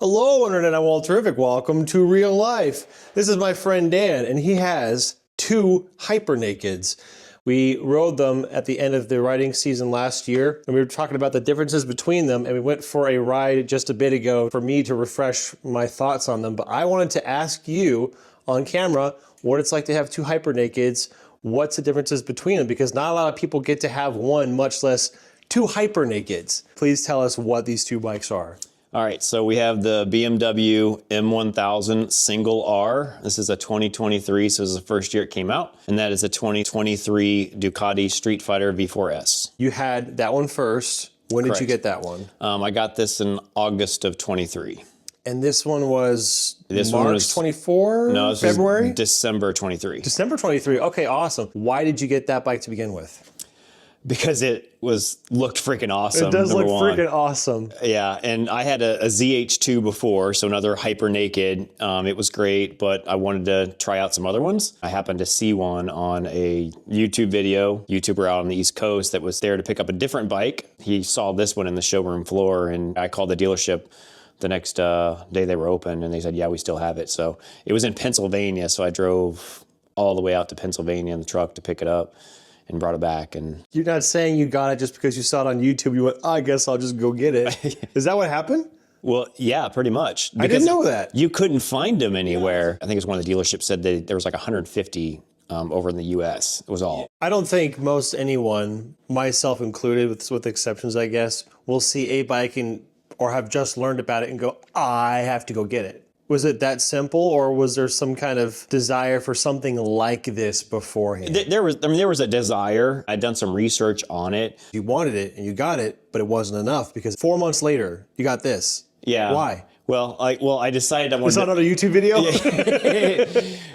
Hello, Internet, I'm all terrific. Welcome to Real Life. This is my friend Dan, and he has two Hyper Nakeds. We rode them at the end of the riding season last year, and we were talking about the differences between them, and we went for a ride just a bit ago for me to refresh my thoughts on them. But I wanted to ask you on camera what it's like to have two Hyper Nakeds, what's the differences between them, because not a lot of people get to have one, much less two Hyper Nakeds. Please tell us what these two bikes are. All right, so we have the BMW M1000 Single R. This is a 2023, so this is the first year it came out. And that is a 2023 Ducati Streetfigher V4S. You had that one first. When did you get that one? I got this in August of 23. And this one was March 24? No, this February? was December 23. December 23. Okay, awesome. Why did you get that bike to begin with? Because it looked freaking awesome. It does look freaking awesome. Yeah, and I had a ZH2 before, so another Hyper Naked. It was great, but I wanted to try out some other ones. I happened to see one on a YouTube video, YouTuber out on the East Coast that was there to pick up a different bike. He saw this one in the showroom floor, and I called the dealership the next day they were open, and they said, yeah, we still have it. So it was in Pennsylvania, so I drove all the way out to Pennsylvania in the truck to pick it up and brought it back. And you're not saying you got it just because you saw it on YouTube. You went, oh, I guess I'll just go get it. Is that what happened? Well, yeah, pretty much. I didn't know that. You couldn't find them anywhere. I think it's one of the dealerships said that there was like 150 over in the US. It was all. I don't think most anyone, myself included, with exceptions, I guess, will see a bike or have just learned about it and go, I have to go get it. Was it that simple, or was there some kind of desire for something like this beforehand? There was a desire. I'd done some research on it. You wanted it and you got it, but it wasn't enough because 4 months later, you got this. Yeah. Why? Well, I decided I wanted. Was that on a YouTube video?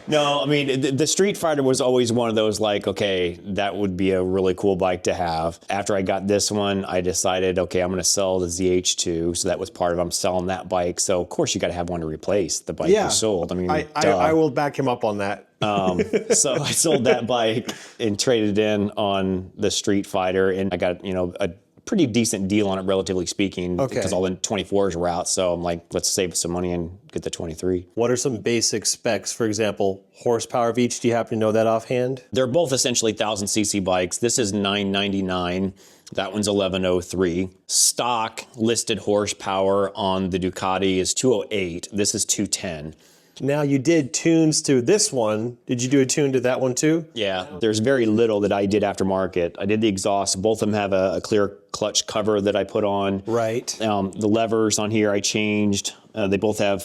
No, I mean, the Streetfighter was always one of those like, okay, that would be a really cool bike to have. After I got this one, I decided, okay, I'm going to sell the ZH2. So that was part of, I'm selling that bike. So of course you got to have one to replace the bike you sold. I mean, I will back him up on that. So I sold that bike and traded in on the Streetfighter, and I got, a pretty decent deal on it, relatively speaking, because all the 24s were out. So I'm like, let's save some money and get the 23. What are some basic specs? For example, horsepower of each. Do you happen to know that offhand? They're both essentially 1,000cc bikes. This is 999. That one's 1103. Stock listed horsepower on the Ducati is 208. This is 210. Now, you did tunes to this one. Did you do a tune to that one too? Yeah, there's very little that I did aftermarket. I did the exhaust. Both of them have a clear clutch cover that I put on. Right. The levers on here I changed. They both have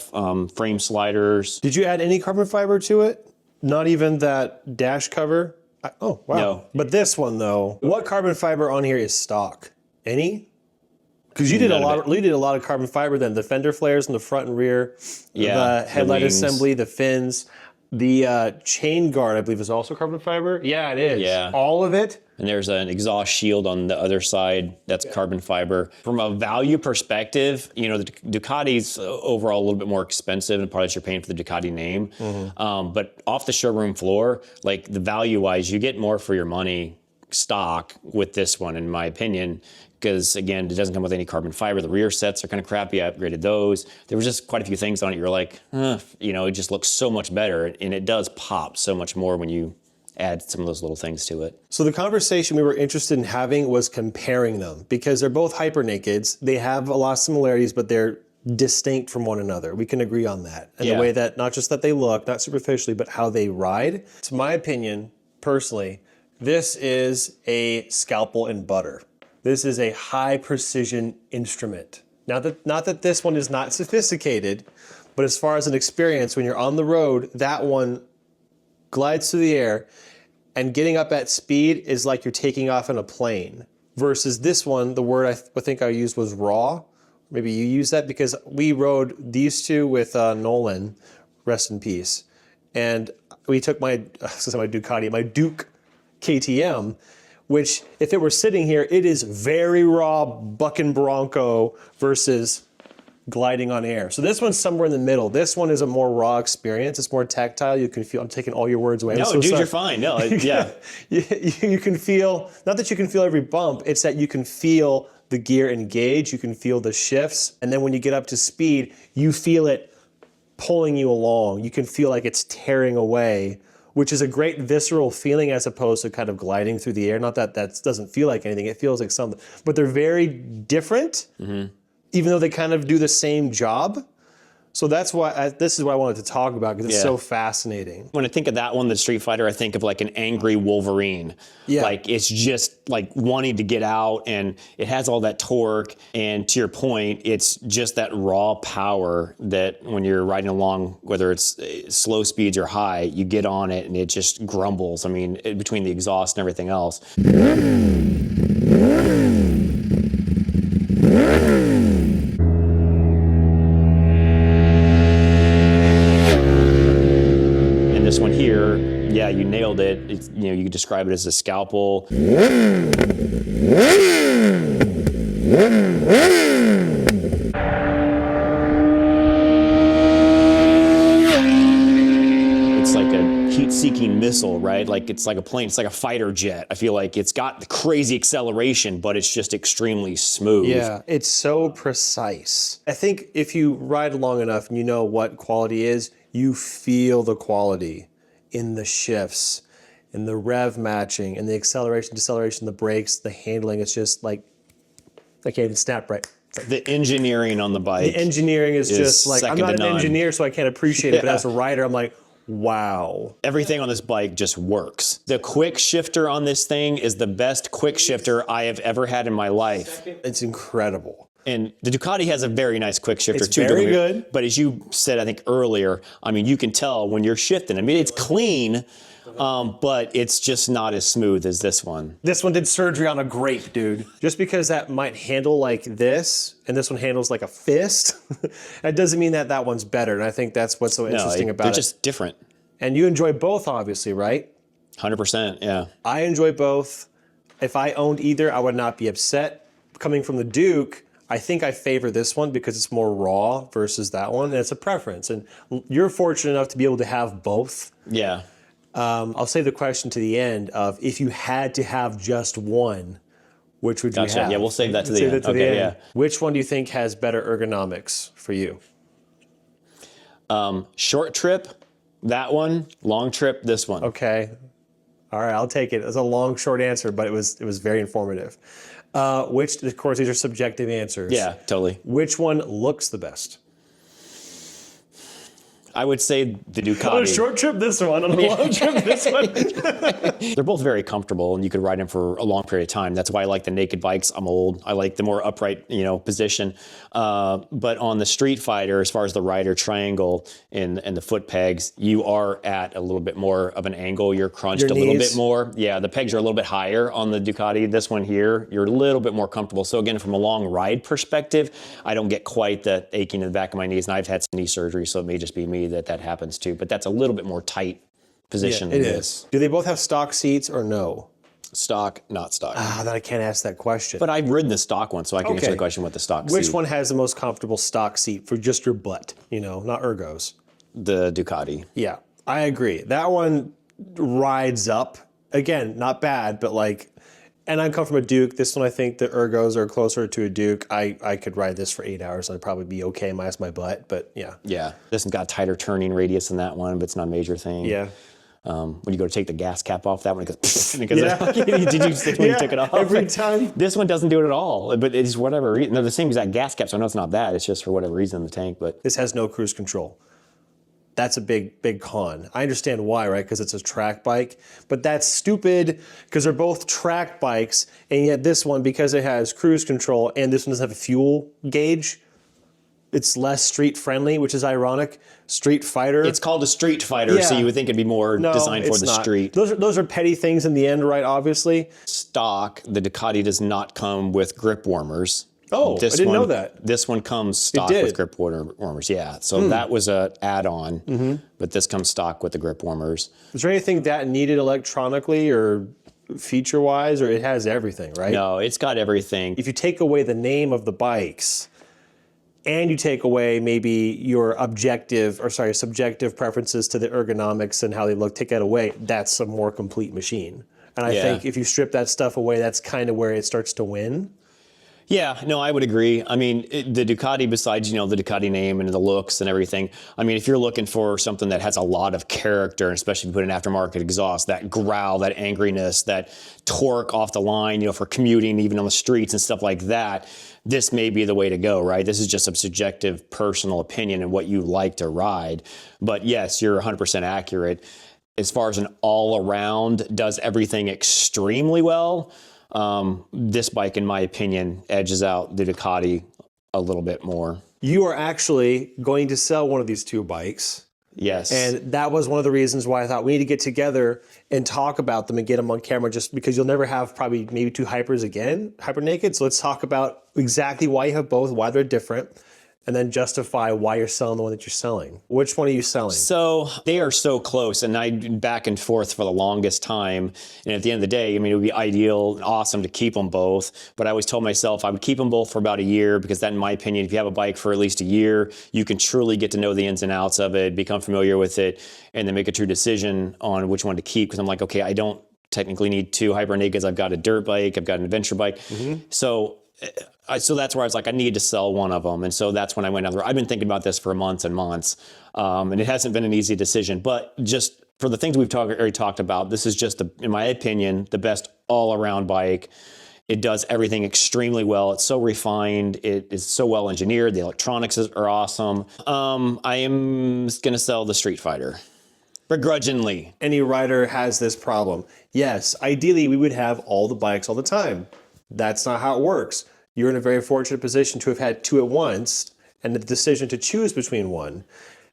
frame sliders. Did you add any carbon fiber to it? Not even that dash cover? Oh, wow. No. But this one though, what carbon fiber on here is stock? Any? Because you did a lot of carbon fiber then. The fender flares in the front and rear, the headlight assembly, the fins, the chain guard, I believe, is also carbon fiber. Yeah, it is. Yeah. All of it. And there's an exhaust shield on the other side that's carbon fiber. From a value perspective, the Ducati's overall a little bit more expensive, and part of you're paying for the Ducati name. But off the showroom floor, like the value-wise, you get more for your money stock with this one, in my opinion. Because again, it doesn't come with any carbon fiber. The rear sets are kind of crappy. I upgraded those. There was just quite a few things on it. You're like, it just looks so much better. And it does pop so much more when you add some of those little things to it. So the conversation we were interested in having was comparing them, because they're both Hyper Nakeds. They have a lot of similarities, but they're distinct from one another. We can agree on that. And the way that, not just that they look, not superficially, but how they ride. To my opinion, personally, this is a scalpel and butter. This is a high precision instrument. Not that this one is not sophisticated, but as far as an experience, when you're on the road, that one glides through the air, and getting up at speed is like you're taking off in a plane. Versus this one, the word I think I used was raw. Maybe you used that, because we rode these two with Nolan, rest in peace. And we took my Ducati, my Duke KTM, which if it were sitting here, it is very raw bucking bronco versus gliding on air. So this one's somewhere in the middle. This one is a more raw experience. It's more tactile. You can feel, I'm taking all your words away. No, so dude, sorry. you're fine. No, yeah. You can feel, not that you can feel every bump, it's that you can feel the gear engage, you can feel the shifts. And then when you get up to speed, you feel it pulling you along. You can feel like it's tearing away, which is a great visceral feeling as opposed to kind of gliding through the air. Not that that doesn't feel like anything, it feels like something. But they're very different, even though they kind of do the same job. So that's why this is what I wanted to talk about, because it's so fascinating. When I think of that one, the Street Fighter, I think of like an angry Wolverine. Yeah. Like it's just like wanting to get out, and it has all that torque. And to your point, it's just that raw power that when you're riding along, whether it's slow speeds or high, you get on it and it just grumbles. I mean, between the exhaust and everything else. This one here, yeah, you nailed it. It's, you know, you could describe it as a scalpel. It's like a heat-seeking missile, right? Like it's like a plane, it's like a fighter jet. I feel like it's got the crazy acceleration, but it's just extremely smooth. Yeah, it's so precise. I think if you ride long enough and you know what quality is, you feel the quality in the shifts, in the rev matching, in the acceleration, deceleration, the brakes, the handling. It's just like, I can't even snap right. The engineering on the bike. The engineering is just like, I'm not an engineer, so I can't appreciate it, but as a rider, I'm like, wow. Everything on this bike just works. The quick shifter on this thing is the best quick shifter I have ever had in my life. It's incredible. And the Ducati has a very nice quick shifter too. Very good. But as you said, I think earlier, I mean, you can tell when you're shifting. I mean, it's clean, but it's just not as smooth as this one. This one did surgery on a grape, dude. Just because that might handle like this, and this one handles like a fist, that doesn't mean that that one's better. And I think that's what's so interesting about it. They're just different. And you enjoy both, obviously, right? 100%, yeah. I enjoy both. If I owned either, I would not be upset. Coming from the Duke, I think I favor this one because it's more raw versus that one, and it's a preference. And you're fortunate enough to be able to have both. Yeah. I'll save the question to the end of if you had to have just one, which would you have? Yeah, we'll save that to the end. Okay, yeah. Which one do you think has better ergonomics for you? Short trip, that one. Long trip, this one. Okay. All right, I'll take it. It was a long, short answer, but it was very informative. Which, of course, these are subjective answers. Yeah, totally. Which one looks the best? I would say the Ducati. On a short trip, this one. On a long trip, this one. They're both very comfortable, and you could ride them for a long period of time. That's why I like the naked bikes. I'm old. I like the more upright, position. But on the Street Fighter, as far as the rider triangle and the foot pegs, you are at a little bit more of an angle. You're crunched a little bit more. Yeah, the pegs are a little bit higher on the Ducati. This one here, you're a little bit more comfortable. So again, from a long ride perspective, I don't get quite the aching in the back of my knees. And I've had some knee surgery, so it may just be me that happens too. But that's a little bit more tight position than this. Do they both have stock seats or no? Stock, not stock. Then I can't ask that question. But I've ridden the stock one, so I can answer the question with the stock seat. Which one has the most comfortable stock seat for just your butt? Not ergos. The Ducati. Yeah, I agree. That one rides up. Again, not bad, but and I come from a Duke. This one, I think the ergos are closer to a Duke. I could ride this for 8 hours. I'd probably be okay minus my butt, but yeah. Yeah, this one's got a tighter turning radius than that one, but it's not a major thing. Yeah. When you go to take the gas cap off, that one it goes. Did you stick when you took it off? Every time. This one doesn't do it at all, but it's whatever reason. They're the same exact gas cap, so I know it's not that. It's just for whatever reason in the tank. But this has no cruise control. That's a big con. I understand why, right? Because it's a track bike, but that's stupid because they're both track bikes, and yet this one, because it has cruise control and this one doesn't have a fuel gauge, it's less street friendly, which is ironic. Street Fighter. It's called a Street Fighter, so you would think it'd be more designed for the street. Those are petty things in the end, right? Obviously. Stock, the Ducati does not come with grip warmers. Oh, I didn't know that. This one comes stock with grip warmers, yeah. So that was an add-on, but this comes stock with the grip warmers. Is there anything that needed electronically or feature-wise, or it has everything, right? No, it's got everything. If you take away the name of the bikes, and you take away maybe your subjective preferences to the ergonomics and how they look, take that away, that's a more complete machine. And I think if you strip that stuff away, that's kind of where it starts to win. Yeah, no, I would agree. I mean, the Ducati, besides, the Ducati name and the looks and everything, I mean, if you're looking for something that has a lot of character, and especially if you put an aftermarket exhaust, that growl, that angriness, that torque off the line, for commuting, even on the streets and stuff like that, this may be the way to go, right? This is just a subjective personal opinion and what you like to ride. But yes, you're 100% accurate. As far as an all-around, does everything extremely well, this bike, in my opinion, edges out the Ducati a little bit more. You are actually going to sell one of these two bikes. Yes. And that was one of the reasons why I thought we need to get together and talk about them and get them on camera, just because you'll never have probably maybe two hypers again, hyper naked. So let's talk about exactly why you have both, why they're different, and then justify why you're selling the one that you're selling. Which one are you selling? So they are so close, and I back and forth for the longest time. And at the end of the day, I mean, it would be ideal and awesome to keep them both. But I always told myself I would keep them both for about a year, because that, in my opinion, if you have a bike for at least a year, you can truly get to know the ins and outs of it, become familiar with it, and then make a true decision on which one to keep. Because I'm like, okay, I don't technically need two hyper nakeds. I've got a dirt bike, I've got an adventure bike. So that's where I was like, I need to sell one of them. And so that's when I went down the road. I've been thinking about this for months and months. And it hasn't been an easy decision. But just for the things we've already talked about, this is just, in my opinion, the best all-around bike. It does everything extremely well. It's so refined. It is so well engineered. The electronics are awesome. I am going to sell the Streetfighter. Begrudgingly. Any rider has this problem. Yes, ideally we would have all the bikes all the time. That's not how it works. You're in a very fortunate position to have had two at once, and the decision to choose between one.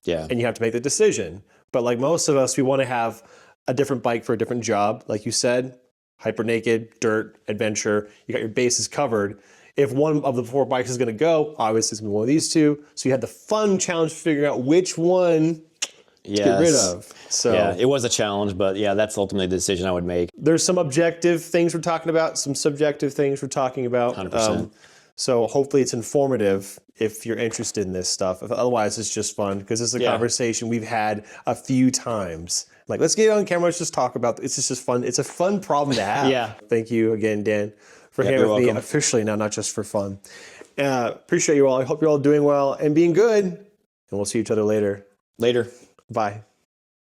Yeah. And you have to make the decision. But like most of us, we want to have a different bike for a different job. Like you said, hyper naked, dirt, adventure, you got your bases covered. If one of the four bikes is going to go, obviously it's going to be one of these two. So you had the fun challenge of figuring out which one to get rid of. So yeah, it was a challenge, but yeah, that's ultimately the decision I would make. There's some objective things we're talking about, some subjective things we're talking about. 100%. So hopefully it's informative if you're interested in this stuff. Otherwise, it's just fun, because this is a conversation we've had a few times. Like, let's get it on camera, let's just talk about it. It's just fun. It's a fun problem to have. Yeah. Thank you again, Dan, for here with me officially now, not just for fun. Appreciate you all. I hope you're all doing well and being good. And we'll see each other later. Later. Bye.